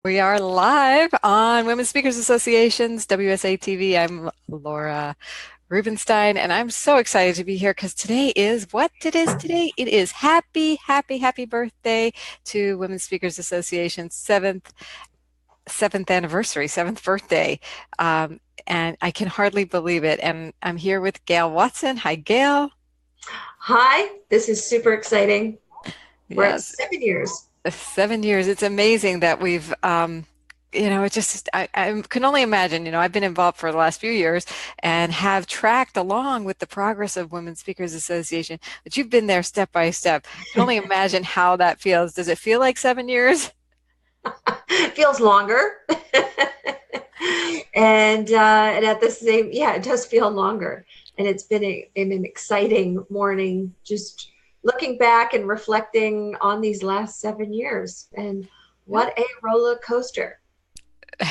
We are live on Women Speakers Association's WSA TV. I'm Laura Rubenstein, and I'm so excited to be here because today is what it is today. It is happy birthday to Women Speakers Association's seventh anniversary, seventh birthday. Um, and I can hardly believe it. And I'm here with Gail Watson. Hi, Gail. Hi, this is super exciting. We're at Yes, 7 years. 7 years. It's amazing that it just, I can only imagine, I've been involved for the last few years and have tracked along with the progress of Women Speakers Association, but you've been there step by step. I can only imagine how that feels. Does it feel like 7 years? It feels longer. And at the same, yeah, it does feel longer. And it's been an exciting morning, just looking back and reflecting on these last 7 years. And what a roller coaster.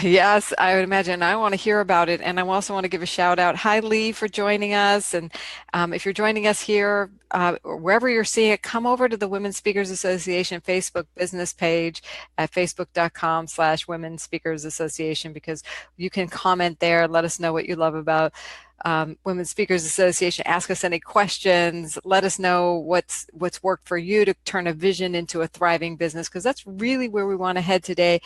Yes, I would imagine. I want to hear about it. And I also want to give a shout out. Hi, Lee, for joining us. And if you're joining us here, or wherever you're seeing it, come over to the Women Speakers Association Facebook business page at facebook.com/Women Speakers Association because you can comment there. Let us know what you love about Women Speakers Association. Ask us any questions. Let us know what's worked for you to turn a vision into a thriving business because that's really where we want to head today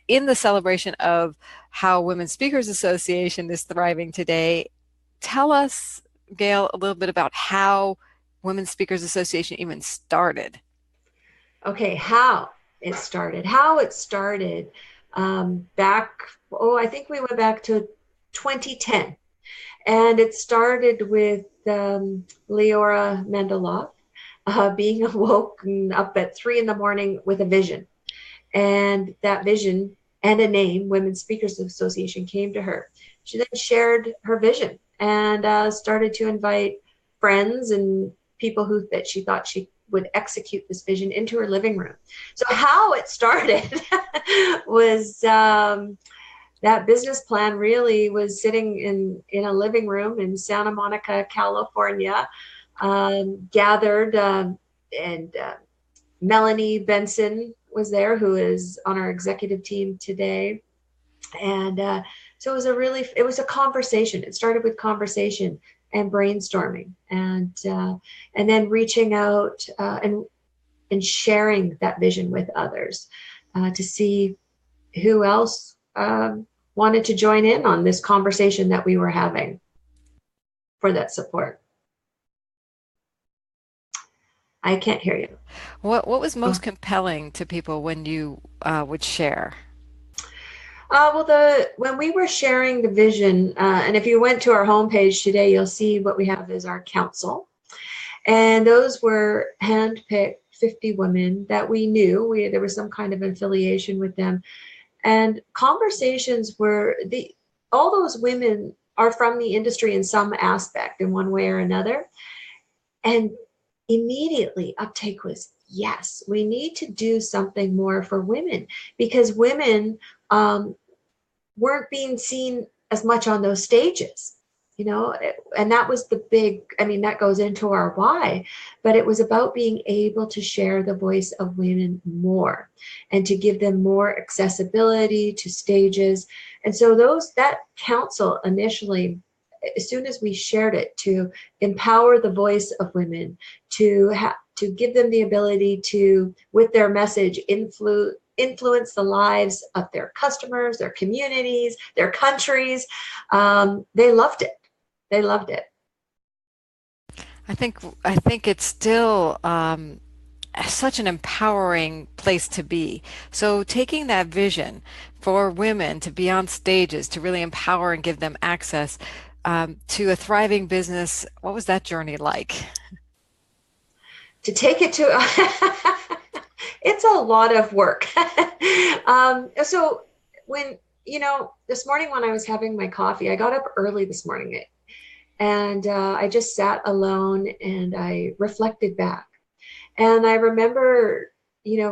in the celebration of how Women Speakers Association is thriving today. Tell us, Gail, a little bit about how Women Speakers Association even started. Okay, how it started back, oh, I think we went back to 2010. And it started with Leora Mendeloff being awoken up at 3 in the morning with a vision. And that vision and a name, Women's Speakers Association, came to her. She then shared her vision and started to invite friends and people that she thought she would execute this vision into her living room. So how it started was that business plan really was sitting in a living room in Santa Monica, California, gathered, and Melanie Benson was there, who is on our executive team today. And so it was a conversation. It started with conversation and brainstorming, and then reaching out and sharing that vision with others to see who else wanted to join in on this conversation that we were having for that support. I can't hear you. What was most Oh. compelling to people when you would share? Well, the when we were sharing the vision, and if you went to our homepage today, you'll see what we have as our council, and those were handpicked 50 women that we knew. There was some kind of affiliation with them, and conversations were the all those women are from the industry in some aspect in one way or another. And immediately uptake was, yes, we need to do something more for women because women um, weren't being seen as much on those stages, you know. And that was the big, I mean, that goes into our why, but it was about being able to share the voice of women more and to give them more accessibility to stages. And so that council initially, as soon as we shared it, to empower the voice of women, to give them the ability to, with their message, influence the lives of their customers, their communities, their countries. They loved it. They loved it. I think it's still such an empowering place to be. So taking that vision for women to be on stages, to really empower and give them access to a thriving business, what was that journey like? To take it to, it's a lot of work. So when, this morning when I was having my coffee, I got up early this morning, and I just sat alone and I reflected back. And I remember,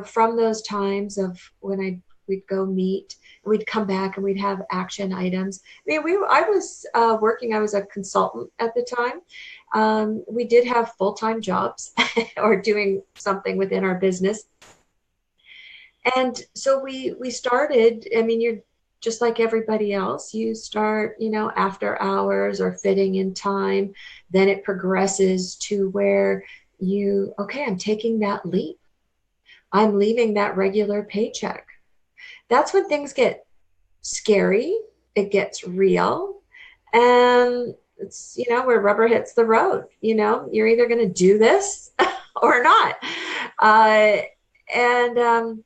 from those times of when we'd go meet, and we'd come back and we'd have action items. I mean, I was working. I was a consultant at the time. We did have full-time jobs or doing something within our business. And so we started, I mean, you're just like everybody else. You start, after hours or fitting in time. Then it progresses to where okay, I'm taking that leap. I'm leaving that regular paycheck. That's when things get scary. It gets real. And it's, where rubber hits the road. You're either going to do this or not. Uh, and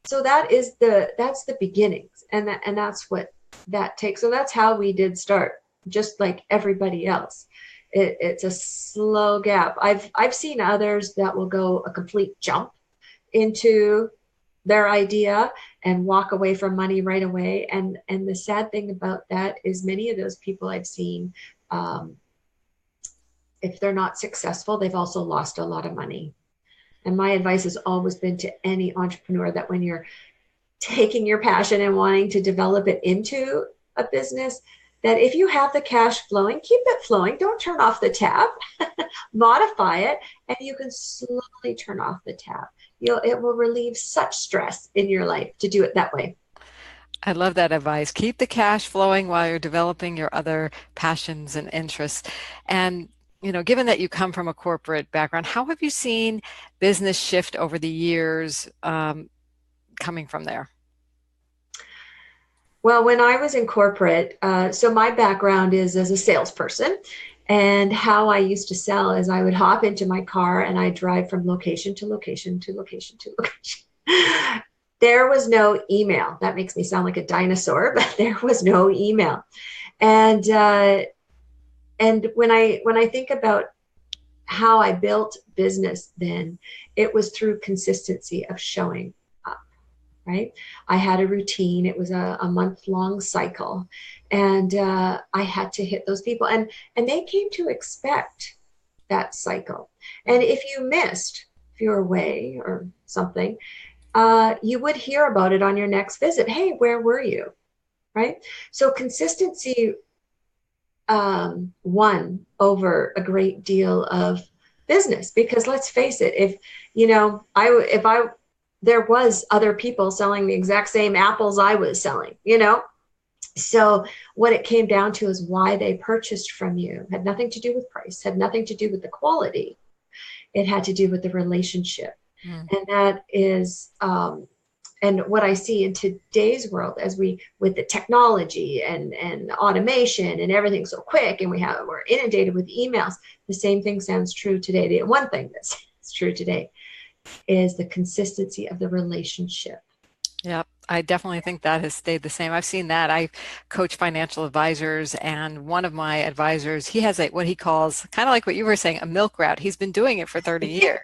so that's the beginnings, and that's what that takes. So that's how we did start, just like everybody else. It's a slow gap. I've seen others that will go a complete jump into their idea and walk away from money right away. And the sad thing about that is many of those people I've seen, um, if they're not successful, they've also lost a lot of money. And my advice has always been to any entrepreneur that when you're taking your passion and wanting to develop it into a business, that if you have the cash flowing, keep it flowing. Don't turn off the tap, modify it, and you can slowly turn off the tap. It will relieve such stress in your life to do it that way. I love that advice. Keep the cash flowing while you're developing your other passions and interests. And, given that you come from a corporate background, how have you seen business shift over the years coming from there? Well, when I was in corporate, so my background is as a salesperson. And how I used to sell is I would hop into my car and I drive from location to location to location to location. There was no email. That makes me sound like a dinosaur, but there was no email. And when I think about how I built business then, it was through consistency of showing up, right? I had a routine. It was a month-long cycle. And I had to hit those people. And they came to expect that cycle. And if you missed, if you were away or something, you would hear about it on your next visit. Hey, where were you? Right? So consistency won over a great deal of business, because let's face it, if there was other people selling the exact same apples I was selling, so what it came down to is why they purchased from you had nothing to do with price, had nothing to do with the quality. It had to do with the relationship. Mm. And that is, and what I see in today's world, with the technology and automation and everything so quick, and we're inundated with emails, the same thing sounds true today. The one thing that's true today is the consistency of the relationship. Yep, I definitely think that has stayed the same. I've seen that. I coach financial advisors, and one of my advisors, he has what he calls, kind of like what you were saying, a milk route. He's been doing it for 30 years.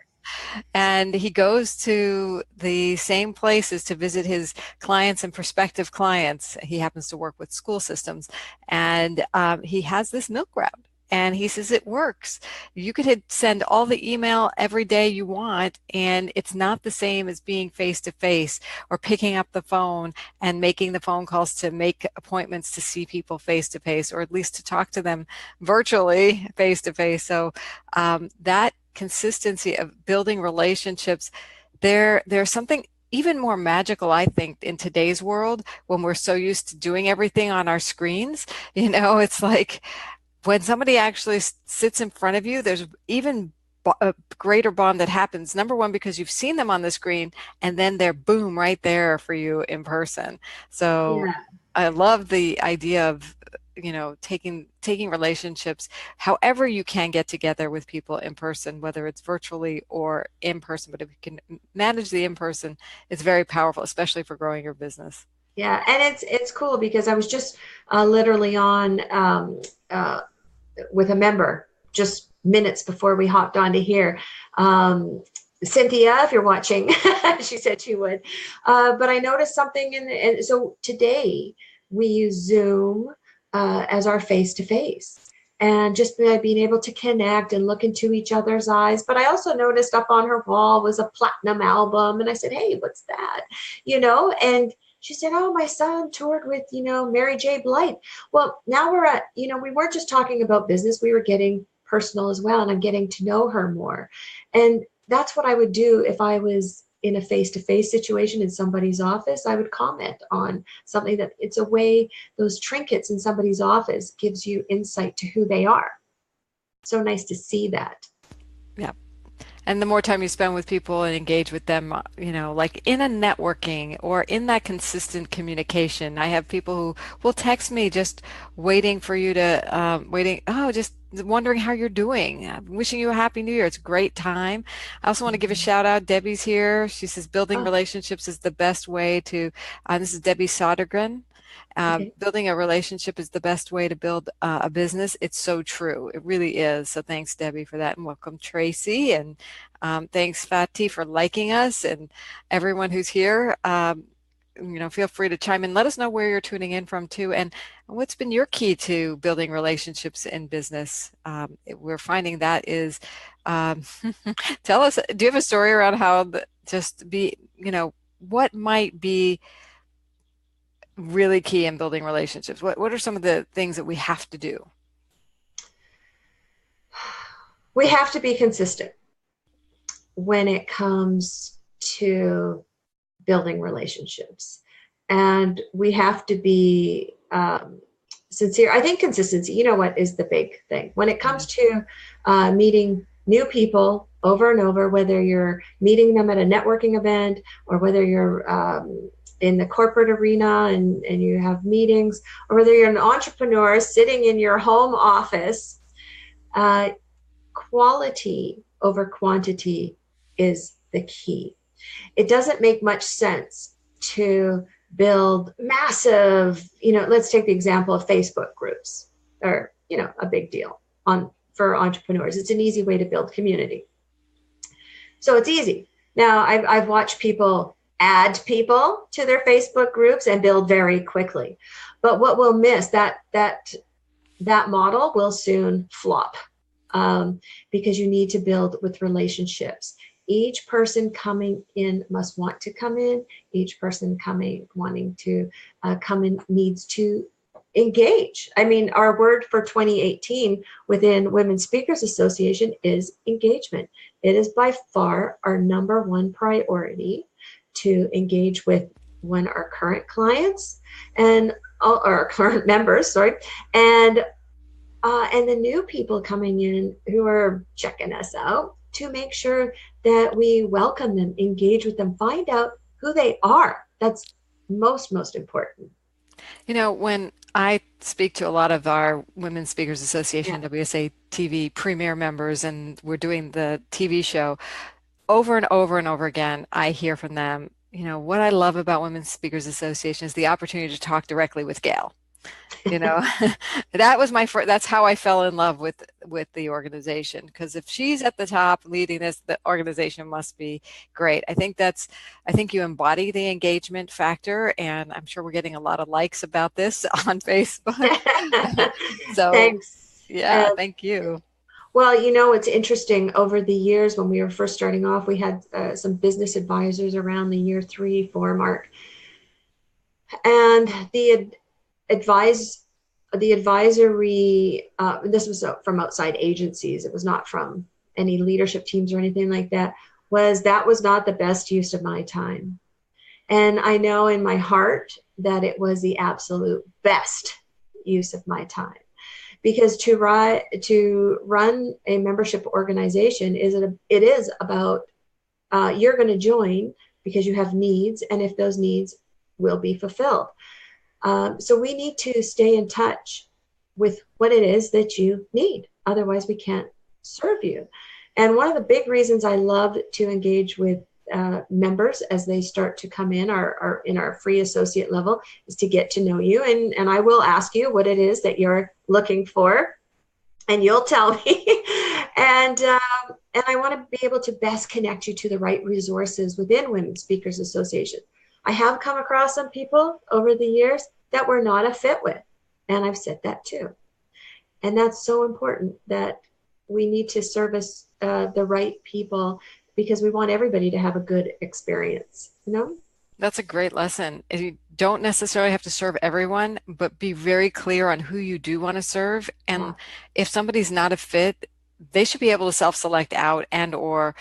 And he goes to the same places to visit his clients and prospective clients. He happens to work with school systems, and he has this milk route. And he says it works. You could send all the email every day you want, and it's not the same as being face to face or picking up the phone and making the phone calls to make appointments to see people face to face, or at least to talk to them virtually face to face. So that consistency of building relationships, there's something even more magical, I think, in today's world when we're so used to doing everything on our screens. It's like when somebody actually sits in front of you, there's even a greater bond that happens. Number one, because you've seen them on the screen, and then they're boom right there for you in person. So Yeah. I love the idea of taking relationships, however you can get together with people in person, whether it's virtually or in person. But if you can manage the in person, it's very powerful, especially for growing your business. Yeah, and it's cool because I was just literally on with a member just minutes before we hopped on to here. Cynthia, if you're watching, she said she would. But I noticed something, and so today we use Zoom as our face to face. And just by being able to connect and look into each other's eyes. But I also noticed up on her wall was a platinum album. And I said, hey, what's that? And she said, oh, my son toured with, Mary J. Blige. Well, now we're at, we weren't just talking about business, we were getting personal as well. And I'm getting to know her more. And that's what I would do if I was in a face-to-face situation in somebody's office, I would comment on something that it's a way those trinkets in somebody's office gives you insight to who they are. So nice to see that. Yeah. And the more time you spend with people and engage with them, like in a networking or in that consistent communication, I have people who will text me just waiting for you to, just wondering how you're doing. Wishing you a happy new year. It's a great time. I also want to give a Mhm. shout out. Debbie's here. She says building Oh, relationships is the best way to, this is Debbie Sodergren. okay. Building a relationship is the best way to build a business. It's so true. It really is. So thanks, Debbie, for that. And welcome, Tracy. And thanks, Fatih, for liking us. And everyone who's here, feel free to chime in. Let us know where you're tuning in from, too. And what's been your key to building relationships in business? We're finding that is, um, tell us, do you have a story around how just be, what might be really key in building relationships? What are some of the things that we have to do? We have to be consistent when it comes to building relationships. And we have to be sincere. I think consistency, you know what, is the big thing. When it comes to meeting new people over and over, whether you're meeting them at a networking event or whether you're in the corporate arena and you have meetings, or whether you're an entrepreneur sitting in your home office, uh, quality over quantity is the key. It doesn't make much sense to build massive, let's take the example of Facebook groups or, a big deal on for entrepreneurs. It's an easy way to build community. So it's easy. Now I've watched people add people to their Facebook groups and build very quickly. But what we'll miss, that model will soon flop, because you need to build with relationships. Each person coming in must want to come in. Each person wanting to come in needs to engage. I mean, our word for 2018 within Women Speakers Association is engagement. It is by far our number one priority to engage with our current clients and our current members, sorry, and the new people coming in who are checking us out, to make sure that we welcome them, engage with them, find out who they are. That's most important. When I speak to a lot of our Women Speakers Yeah. Association, WSA TV Premier members, and we're doing the TV show, over and over and over again, I hear from them, what I love about Women Speakers Association is the opportunity to talk directly with Gail. you know that was my first, that's how I fell in love with the organization, because if she's at the top leading this, the organization must be great. I think you embody the engagement factor, and I'm sure we're getting a lot of likes about this on Facebook. So Thanks. yeah, thank you. Well, it's interesting. Over the years, when we were first starting off, we had some business advisors around the year 3, 4 mark, and advise the advisory. This was from outside agencies. It was not from any leadership teams or anything like that. That was not the best use of my time, and I know in my heart that it was the absolute best use of my time, because to run a membership organization it is about, you're going to join because you have needs, and if those needs will be fulfilled. So we need to stay in touch with what it is that you need. Otherwise, we can't serve you. And one of the big reasons I love to engage with members as they start to come in in our free associate level is to get to know you. And I will ask you what it is that you're looking for, and you'll tell me. And I want to be able to best connect you to the right resources within Women Speakers Association. I have come across some people over the years that we're not a fit with, and I've said that too. And that's so important, that we need to service the right people, because we want everybody to have a good experience, you know? That's a great lesson. You don't necessarily have to serve everyone, but be very clear on who you do want to serve. And Yeah. if somebody's not a fit, they should be able to self-select out and or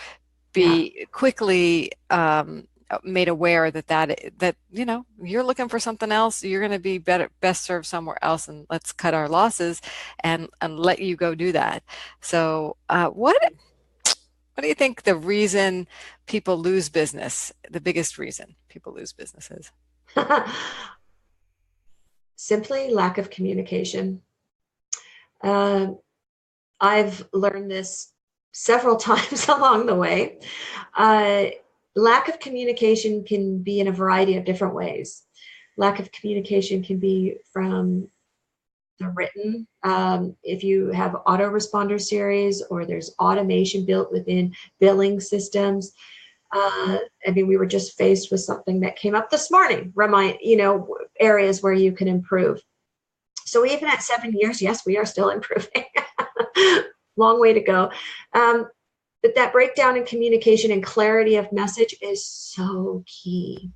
Yeah. be quickly made aware that you're looking for something else, you're going to be best served somewhere else, and let's cut our losses and let you go do that. So what do you think the reason people lose business, the biggest reason people lose business is? Simply lack of communication. Uh, I've learned this several times along the way. Uh, Lack of communication can be in a variety of different ways. Lack of communication can be from the written. If you have autoresponder series or there's automation built within billing systems. I mean, we were just faced with something that came up this morning. Areas where you can improve. So even at 7 years, yes, we are still improving. Long way to go. But that breakdown in communication and clarity of message is so key.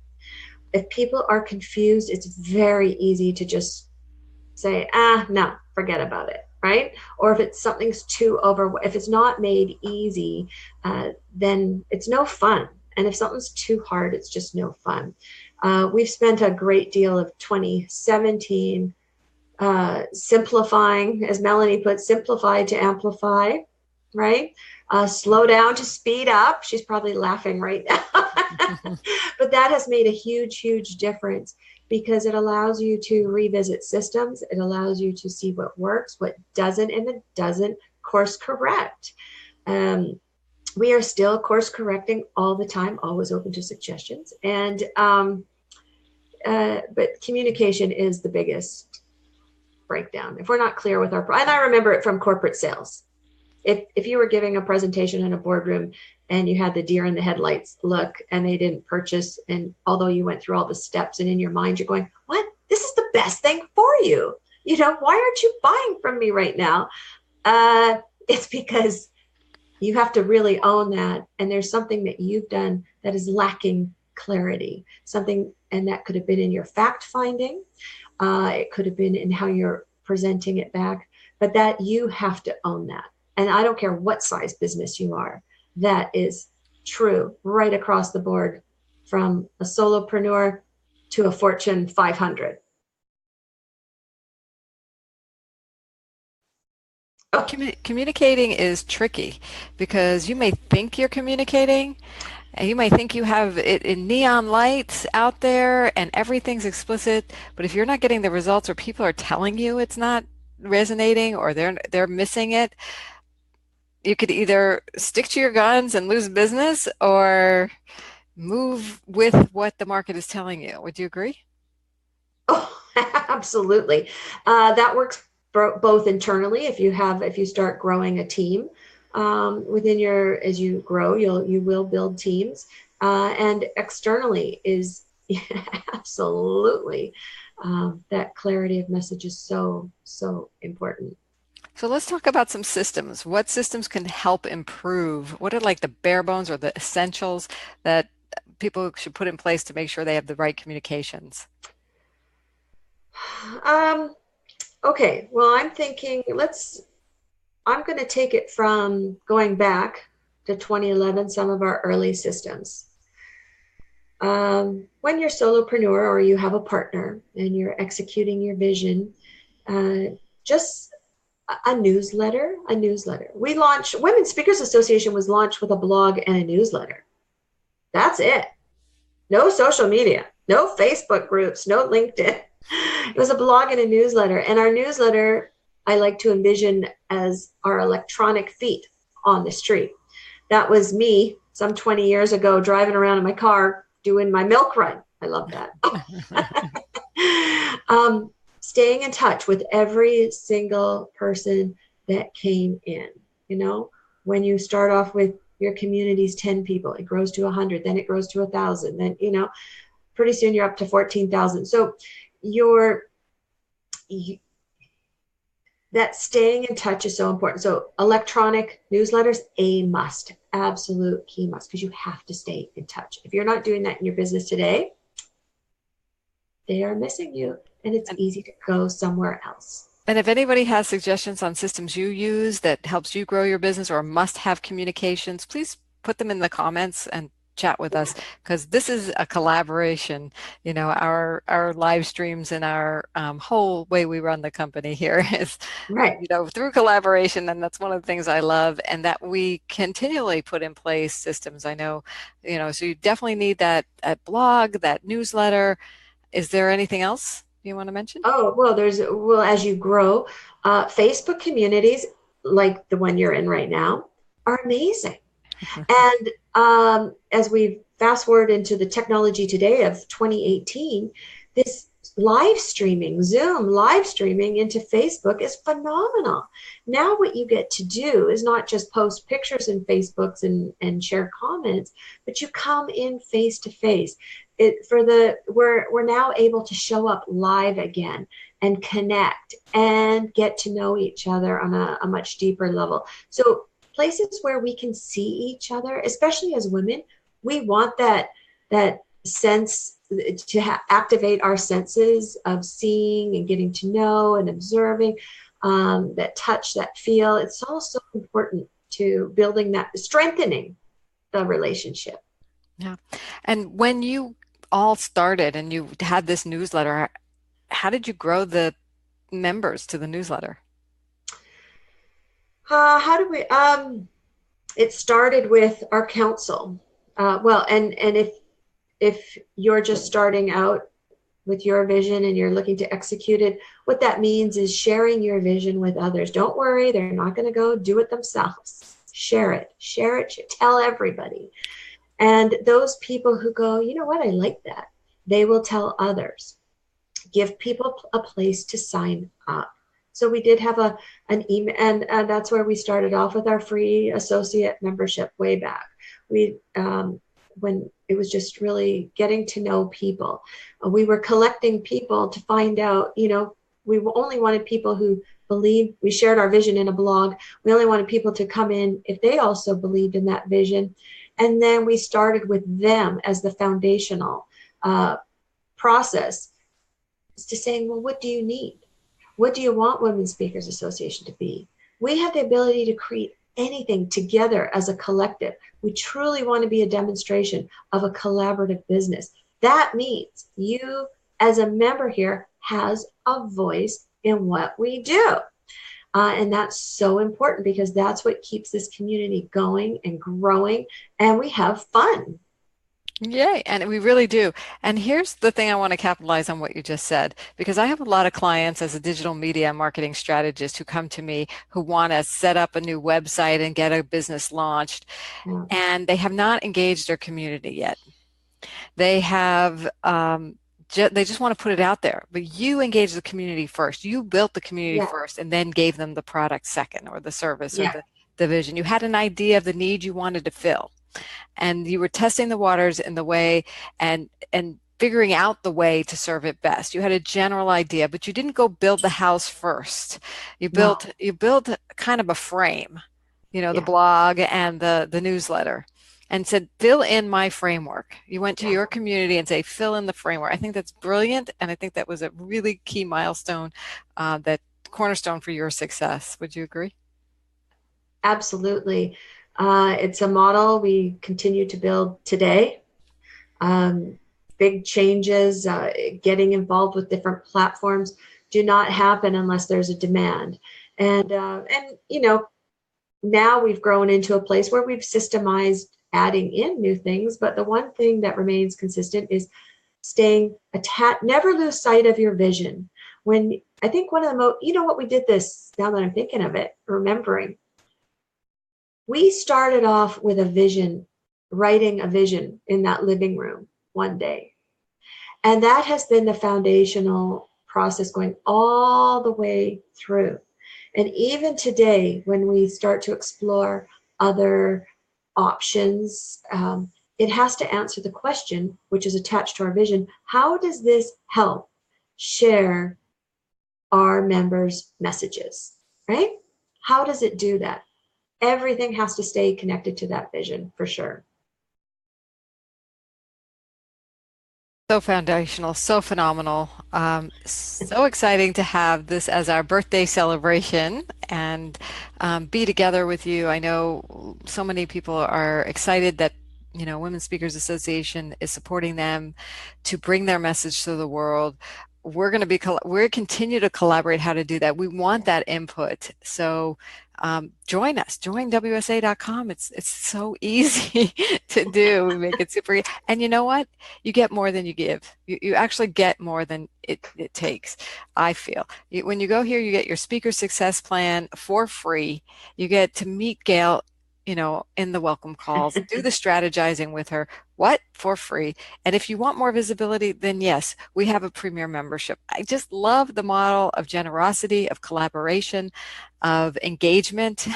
If people are confused, it's very easy to just say, no, forget about it, right? Or if it's something's if it's not made easy, then it's no fun. And if something's too hard, it's just no fun. We've spent a great deal of 2017 simplifying, as Melanie put, simplify to amplify, right? Slow down to speed up. She's probably laughing right now. But that has made a huge, huge difference because it allows you to revisit systems. It allows you to see what works, what doesn't, and it doesn't course correct. We are still course correcting all the time, always open to suggestions. But communication is the biggest breakdown. If we're not clear with and I remember it from corporate sales. If you were giving a presentation in a boardroom and you had the deer in the headlights look and they didn't purchase, and although you went through all the steps and in your mind you're going, what? This is the best thing for you. Why aren't you buying from me right now? It's because you have to really own that. And there's something that you've done that is lacking clarity. And that could have been in your fact finding. It could have been in how you're presenting it back, but that you have to own that. And I don't care what size business you are, that is true right across the board, from a solopreneur to a Fortune 500. Oh, Communicating is tricky because you may think you're communicating and you may think you have it in neon lights out there and everything's explicit, but if you're not getting the results or people are telling you it's not resonating or they're missing it, you could either stick to your guns and lose business or move with what the market is telling you. Would you agree? oh, absolutely. That works both internally. If you start growing a team as you grow, you will build teams, and externally is absolutely that clarity of message is so, so important. So let's talk about some systems. What systems can help improve? What are like the bare bones or the essentials that people should put in place to make sure they have the right communications? Um, okay, well, I'm going to take it from going back to 2011, some of our early systems. When you're solopreneur or you have a partner and you're executing your vision, just a newsletter. We launched, Women's Speakers Association was launched with a blog and a newsletter. That's it. No social media, no Facebook groups, no LinkedIn. It was a blog and a newsletter. And our newsletter, I like to envision as our electronic feet on the street. That was me some 20 years ago driving around in my car doing my milk run. I love that. Staying in touch with every single person that came in. When you start off with your community's 10 people, it grows to 100, then it grows to 1,000, then, pretty soon you're up to 14,000. So that staying in touch is so important. So electronic newsletters, a must, absolute key must, because you have to stay in touch. If you're not doing that in your business today, they are missing you, and it's easy to go somewhere else. And if anybody has suggestions on systems you use that helps you grow your business or must-have communications, please put them in the comments and chat with us because this is a collaboration. Our live streams and our whole way we run the company here is, Right. through collaboration, and that's one of the things I love, and that we continually put in place systems. I know, so you definitely need that blog, that newsletter. Is there anything else you want to mention? Oh, well, as you grow, Facebook communities like the one you're in right now are amazing. And as we fast forward into the technology today of 2018, this live streaming, Zoom live streaming into Facebook is phenomenal. Now, what you get to do is not just post pictures in Facebooks and share comments, but you come in face to face. We're now able to show up live again and connect and get to know each other on a much deeper level. So places where we can see each other, especially as women, we want that sense to activate our senses of seeing and getting to know and observing, that touch, that feel. It's all so important to building that, strengthening the relationship. Yeah. And when you all started and you had this newsletter, how did you grow the members to the newsletter? How do we? It started with our council. Well, and if you're just starting out with your vision and you're looking to execute it, what that means is sharing your vision with others. Don't worry, they're not going to go do it themselves. Share it, tell everybody. And those people who go, you know what, I like that, they will tell others. Give people a place to sign up. So we did have an email, and that's where we started off with our free associate membership way back. We when it was just really getting to know people. We were collecting people to find out, we only wanted people who believed. We shared our vision in a blog. We only wanted people to come in if they also believed in that vision. And then we started with them as the foundational process to saying, well, what do you need? What do you want Women Speakers Association to be? We have the ability to create anything together as a collective. We truly want to be a demonstration of a collaborative business. That means you, as a member here, has a voice in what we do. And that's so important because that's what keeps this community going and growing, and we have fun. Yay, and we really do. And here's the thing I want to capitalize on what you just said, because I have a lot of clients as a digital media marketing strategist who come to me who want to set up a new website and get a business launched, Yeah. and they have not engaged their community yet. They have they just want to put it out there, but you engage the community first. You built the community Yeah. first and then gave them the product second, or the service, or Yeah. the vision. You had an idea of the need you wanted to fill, and you were testing the waters in the way and figuring out the way to serve it best. You had a general idea, but you didn't go build the house first. No. You built kind of a frame, the Yeah. blog and the newsletter, and said, fill in my framework. You went to Yeah. your community and say, fill in the framework. I think that's brilliant, and I think that was a really key milestone, that cornerstone for your success. Would you agree? Absolutely. It's a model we continue to build today. Um, Big changes, getting involved with different platforms do not happen unless there's a demand. And now we've grown into a place where we've systemized adding in new things. But the one thing that remains consistent is staying attached. Never lose sight of your vision. When I think one of the most, what we did this, now that I'm thinking of it, remembering, we started off with a vision, writing a vision in that living room one day. And that has been the foundational process going all the way through. And even today, when we start to explore other options, it has to answer the question, which is attached to our vision: how does this help share our members' messages, right? How does it do that? Everything has to stay connected to that vision for sure. So foundational, so phenomenal. So exciting to have this as our birthday celebration and be together with you. I know so many people are excited that, Women Speakers Association is supporting them to bring their message to the world. We're continue to collaborate how to do that. We want that input. So join us, join WSA.com. It's so easy to do. We make it super, and you know what? You get more than you give. You actually get more than it takes, I feel. When you go here, you get your speaker success plan for free. You get to meet Gail, in the welcome calls, do the strategizing with her. What? For free. And if you want more visibility, then yes, we have a premier membership. I just love the model of generosity, of collaboration, of engagement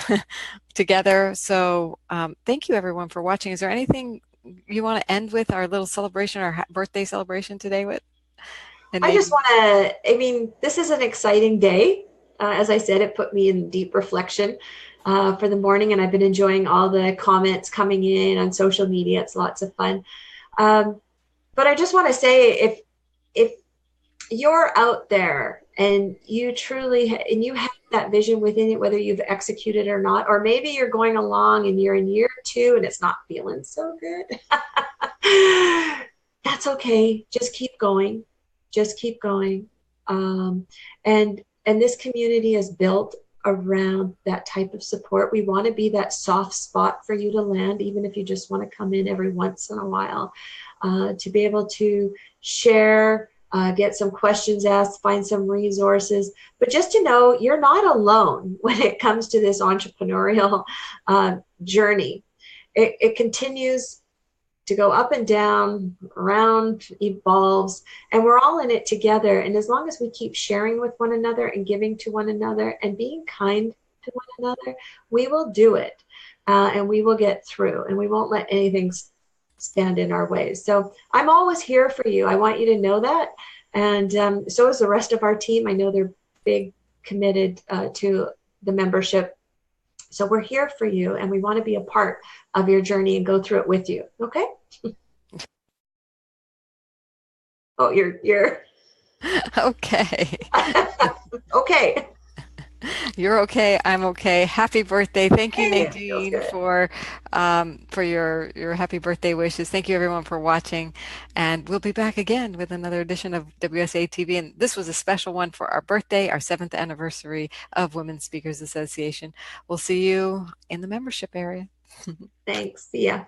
together. So thank you everyone for watching. Is there anything you want to end with our little celebration, our birthday celebration today with? And I just Nadine. want to, I mean, this is an exciting day. As I said, it put me in deep reflection for the morning, and I've been enjoying all the comments coming in on social media. It's lots of fun. Um, but I just want to say, if you're out there and you truly and you have that vision within it, whether you've executed or not, or maybe you're going along and you're in year two and it's not feeling so good, that's okay. Just keep going. Just keep going. Um, and this community is built around that type of support. We want to be that soft spot for you to land, even if you just want to come in every once in a while, to be able to share, get some questions asked, find some resources. But just to know you're not alone when it comes to this entrepreneurial journey. It continues to go up and down, around, evolves, and we're all in it together. And as long as we keep sharing with one another and giving to one another and being kind to one another, we will do it, and we will get through, and we won't let anything stand in our ways. So I'm always here for you. I want you to know that. And so is the rest of our team. I know they're big, committed to the membership. So we're here for you, and we want to be a part of your journey and go through it with you. Okay? Oh, you're Okay. okay. You're okay. I'm okay. Happy birthday. Thank you, Hey, it feels Nadine, good. for your happy birthday wishes. Thank you everyone for watching. And we'll be back again with another edition of WSA TV. And this was a special one for our birthday, our 7th anniversary of Women Speakers Association. We'll see you in the membership area. Thanks. See ya.